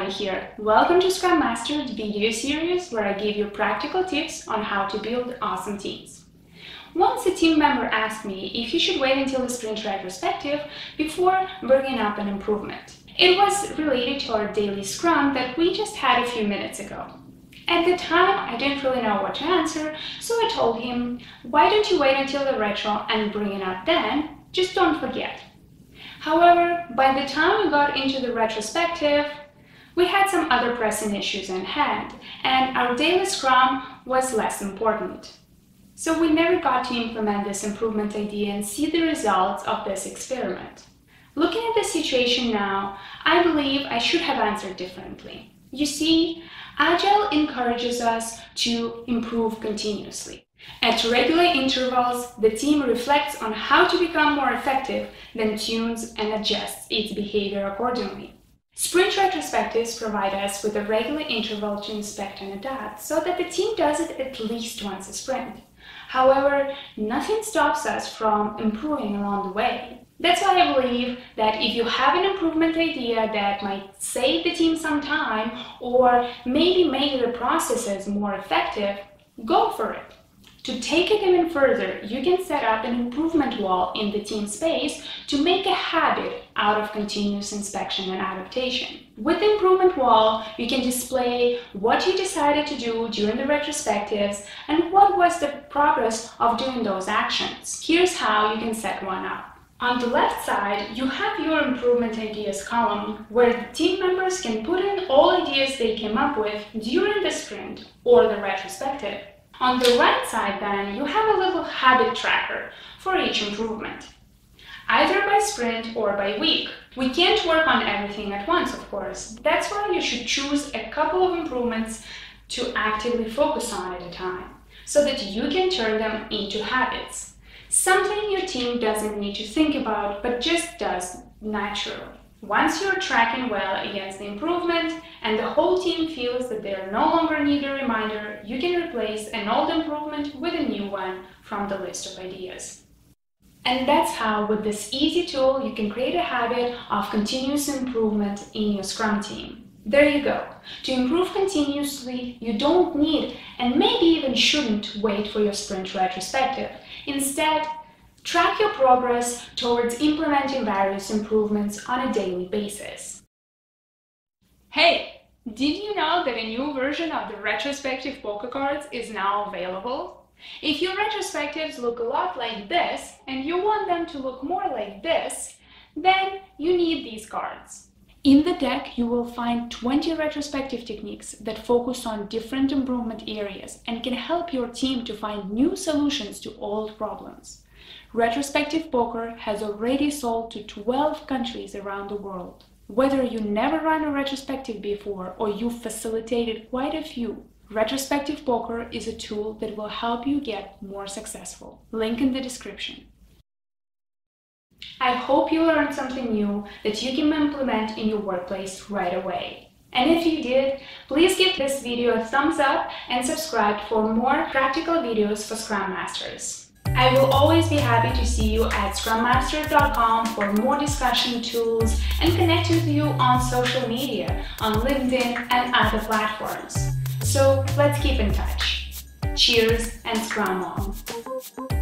Anna here. Welcome to Scrum Masters video series where I give you practical tips on how to build awesome teams. Once a team member asked me if you should wait until the Sprint Retrospective before bringing up an improvement. It was related to our daily Scrum that we just had a few minutes ago. At the time, I didn't really know what to answer, so I told him, why don't you wait until the retro and bring it up then? Just don't forget. However, by the time we got into the retrospective, we had some other pressing issues in hand, and our daily Scrum was less important. So we never got to implement this improvement idea and see the results of this experiment. Looking at the situation now, I believe I should have answered differently. You see, Agile encourages us to improve continuously. At regular intervals, the team reflects on how to become more effective, then tunes and adjusts its behavior accordingly. Sprint retrospectives provide us with a regular interval to inspect and adapt so that the team does it at least once a sprint. However, nothing stops us from improving along the way. That's why I believe that if you have an improvement idea that might save the team some time or maybe make the processes more effective, go for it. To take it even further, you can set up an improvement wall in the team space to make a habit out of continuous inspection and adaptation. With the improvement wall, you can display what you decided to do during the retrospectives and what was the progress of doing those actions. Here's how you can set one up. On the left side, you have your improvement ideas column where the team members can put in all ideas they came up with during the sprint or the retrospective. On the right side, then, you have a little habit tracker for each improvement, either by sprint or by week. We can't work on everything at once, of course. That's why you should choose a couple of improvements to actively focus on at a time, so that you can turn them into habits. Something your team doesn't need to think about, but just does naturally. Once you're tracking well against the improvement and the whole team feels that they no longer need a reminder, you can replace an old improvement with a new one from the list of ideas. And that's how, with this easy tool, you can create a habit of continuous improvement in your Scrum team. There you go. To improve continuously, you don't need and maybe even shouldn't wait for your sprint retrospective. Instead, track your progress towards implementing various improvements on a daily basis. Hey, did you know that a new version of the Retrospective Poker cards is now available? If your retrospectives look a lot like this and you want them to look more like this, then you need these cards. In the deck, you will find 20 retrospective techniques that focus on different improvement areas and can help your team to find new solutions to old problems. Retrospective Poker has already sold to 12 countries around the world. Whether you never run a retrospective before or you've facilitated quite a few, Retrospective Poker is a tool that will help you get more successful. Link in the description. I hope you learned something new that you can implement in your workplace right away. And if you did, please give this video a thumbs up and subscribe for more practical videos for Scrum Masters. I will always be happy to see you at scrummasters.com for more discussion tools and connect with you on social media, on LinkedIn and other platforms. So let's keep in touch. Cheers and Scrum on!